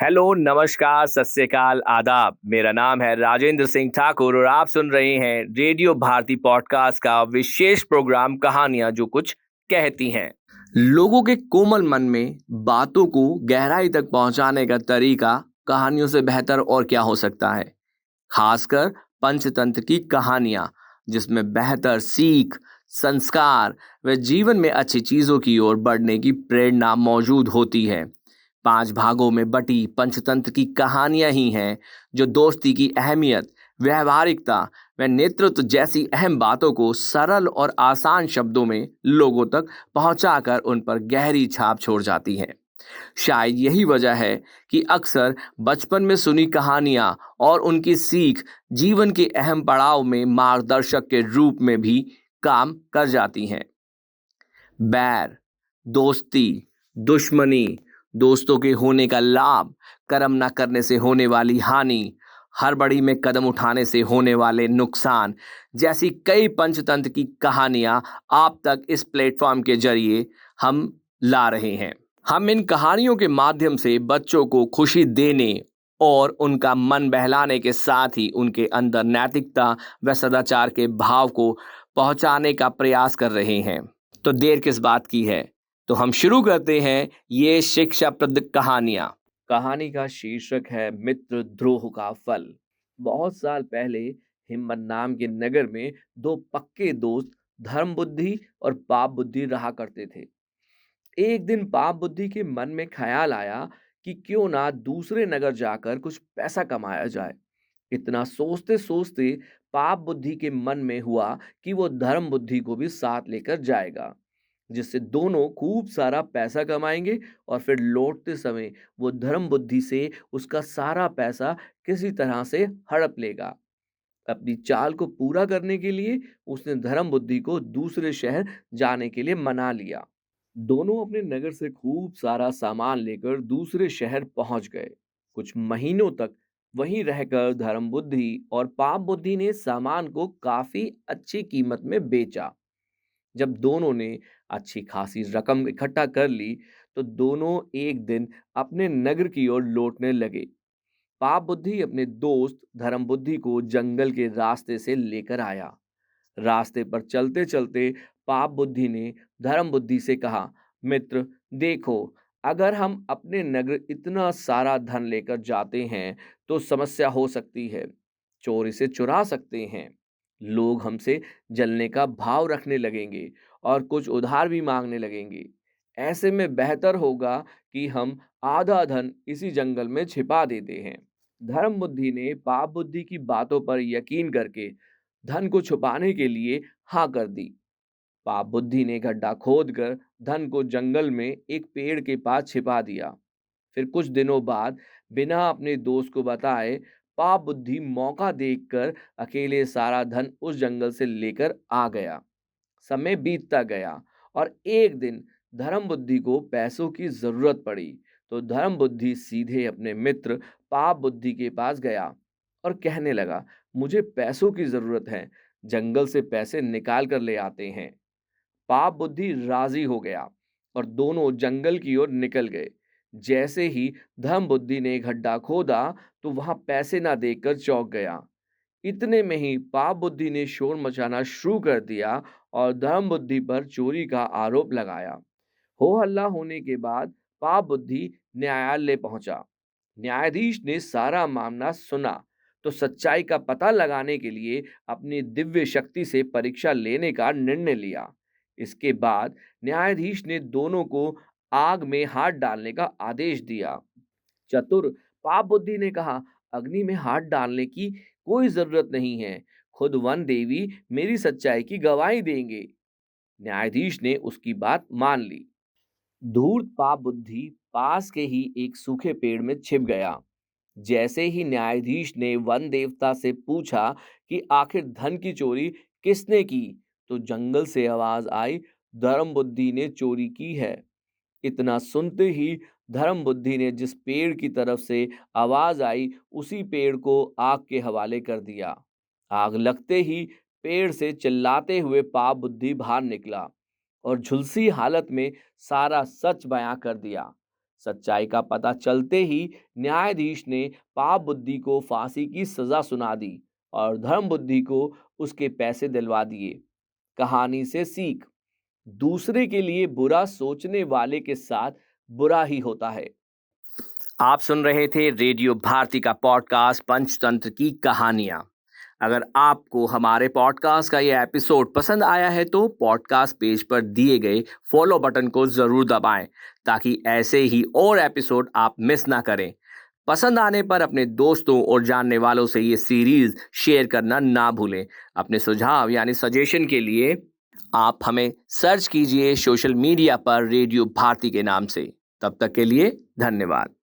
Hello, नमस्कार, सत श्री अकाल, आदाब। मेरा नाम है राजेंद्र सिंह ठाकुर और आप सुन रहे हैं रेडियो भारती पॉडकास्ट का विशेष प्रोग्राम कहानियां जो कुछ कहती हैं। लोगों के कोमल मन में बातों को गहराई तक पहुंचाने का तरीका कहानियों से बेहतर और क्या हो सकता है। खासकर पंचतंत्र की कहानियां जिसमें बेहतर सीख, संस्कार व जीवन में अच्छी चीजों की ओर बढ़ने की प्रेरणा मौजूद होती है। 5 भागों में बटी पंचतंत्र की कहानियां ही हैं जो दोस्ती की अहमियत, व्यवहारिकता व नेतृत्व जैसी अहम बातों को सरल और आसान शब्दों में लोगों तक पहुंचाकर उन पर गहरी छाप छोड़ जाती हैं। शायद यही वजह है कि अक्सर बचपन में सुनी कहानियां और उनकी सीख जीवन के अहम पड़ाव में मार्गदर्शक के रूप में भी काम कर जाती हैं। बैर, दोस्ती, दुश्मनी, दोस्तों के होने का लाभ, कर्म न करने से होने वाली हानि, हड़बड़ी में कदम उठाने से होने वाले नुकसान जैसी कई पंचतंत्र की कहानियां आप तक इस प्लेटफॉर्म के जरिए हम ला रहे हैं। हम इन कहानियों के माध्यम से बच्चों को खुशी देने और उनका मन बहलाने के साथ ही उनके अंदर नैतिकता व सदाचार के भाव को पहुंचाने का प्रयास कर रहे हैं। तो देर किस बात की है, तो हम शुरू करते हैं ये शिक्षाप्रद कहानियां। कहानी का शीर्षक है मित्र द्रोह का फल। बहुत साल पहले हिम्मत नाम के नगर में दो पक्के दोस्त धर्म बुद्धि और पाप बुद्धि रहा करते थे। एक दिन पाप बुद्धि के मन में ख्याल आया कि क्यों ना दूसरे नगर जाकर कुछ पैसा कमाया जाए। इतना सोचते सोचते पाप बुद्धि के मन में हुआ कि वो धर्म बुद्धि को भी साथ लेकर जाएगा, जिससे दोनों खूब सारा पैसा कमाएंगे और फिर लौटते समय वो धर्म बुद्धि से उसका सारा पैसा किसी तरह से हड़प लेगा। अपनी चाल को पूरा करने के लिए उसने धर्म बुद्धि को दूसरे शहर जाने के लिए मना लिया। दोनों अपने नगर से खूब सारा सामान लेकर दूसरे शहर पहुंच गए। कुछ महीनों तक वहीं रहकर धर्म बुद्धि और पाप बुद्धि ने सामान को काफी अच्छी कीमत में बेचा। जब दोनों ने अच्छी खासी रकम इकट्ठा कर ली तो दोनों एक दिन अपने नगर की ओर लौटने लगे। पाप बुद्धि अपने दोस्त धर्म बुद्धि को जंगल के रास्ते से लेकर आया। रास्ते पर चलते चलते पाप बुद्धि ने धर्म बुद्धि से कहा, मित्र देखो, अगर हम अपने नगर इतना सारा धन लेकर जाते हैं तो समस्या हो सकती है। चोरी से चुरा सकते हैं, लोग हमसे जलने का भाव रखने लगेंगे और कुछ उधार भी मांगने लगेंगे। ऐसे में बेहतर होगा कि हम आधा धन इसी जंगल में छिपा देते हैं। धर्म बुद्धि ने पाप बुद्धि की बातों पर यकीन करके धन को छुपाने के लिए हाँ कर दी। पाप बुद्धि ने गड्ढा खोदकर धन को जंगल में एक पेड़ के पास छिपा दिया। फिर कुछ दिनों बाद बिना अपने दोस्त को बताए पाप बुद्धि मौका देखकर अकेले सारा धन उस जंगल से लेकर आ गया। समय बीतता गया और एक दिन धर्म बुद्धि को पैसों की जरूरत पड़ी तो धर्म बुद्धि सीधे अपने मित्र पाप बुद्धि के पास गया और कहने लगा, मुझे पैसों की जरूरत है, जंगल से पैसे निकाल कर ले आते हैं। पाप बुद्धि राजी हो गया और दोनों जंगल की ओर निकल गए। जैसे ही धर्म बुद्धि ने गड्ढा खोदा तो वहां पैसे ना देखकर चौंक गया। इतने में ही पाप बुद्धि ने शोर मचाना शुरू कर दिया और धर्म बुद्धि पर चोरी का आरोप लगाया। हो हल्ला होने के बाद पाप बुद्धि न्यायालय पहुंचा। न्यायाधीश ने सारा मामला सुना तो सच्चाई का पता लगाने के लिए अपनी दिव्य शक्ति से परीक्षा लेने का निर्णय लिया। इसके बाद न्यायाधीश ने दोनों को आग में हाथ डालने का आदेश दिया। चतुर पाप बुद्धि ने कहा, अग्नि में हाथ डालने की कोई जरूरत नहीं है, खुद वन देवी मेरी सच्चाई की गवाही देंगे। न्यायाधीश ने उसकी बात मान ली। धूर्त पाप बुद्धि पास के ही एक सूखे पेड़ में छिप गया। जैसे ही न्यायाधीश ने वन देवता से पूछा कि आखिर धन की चोरी किसने की, तो जंगल से आवाज आई, धर्म बुद्धि ने चोरी की है। इतना सुनते ही धर्म बुद्धि ने जिस पेड़ की तरफ से आवाज आई उसी पेड़ को आग के हवाले कर दिया। आग लगते ही पेड़ से चिल्लाते हुए पाप बुद्धि बाहर निकला और झुलसी हालत में सारा सच बयां कर दिया। सच्चाई का पता चलते ही न्यायाधीश ने पाप बुद्धि को फांसी की सजा सुना दी और धर्म बुद्धि को उसके पैसे दिलवा दिए। कहानी से सीख, दूसरे के लिए बुरा सोचने वाले के साथ बुरा ही होता है। आप सुन रहे थे रेडियो भारती का पॉडकास्ट पंचतंत्र की कहानियां। अगर आपको हमारे पॉडकास्ट का ये एपिसोड पसंद आया है तो पॉडकास्ट पेज पर दिए गए फॉलो बटन को जरूर दबाएं ताकि ऐसे ही और एपिसोड आप मिस ना करें। पसंद आने पर अपने दोस्तों और जानने वालों से ये सीरीज शेयर करना ना भूलें। अपने सुझाव यानी सजेशन के लिए आप हमें सर्च कीजिए सोशल मीडिया पर रेडियो भारती के नाम से। तब तक के लिए धन्यवाद।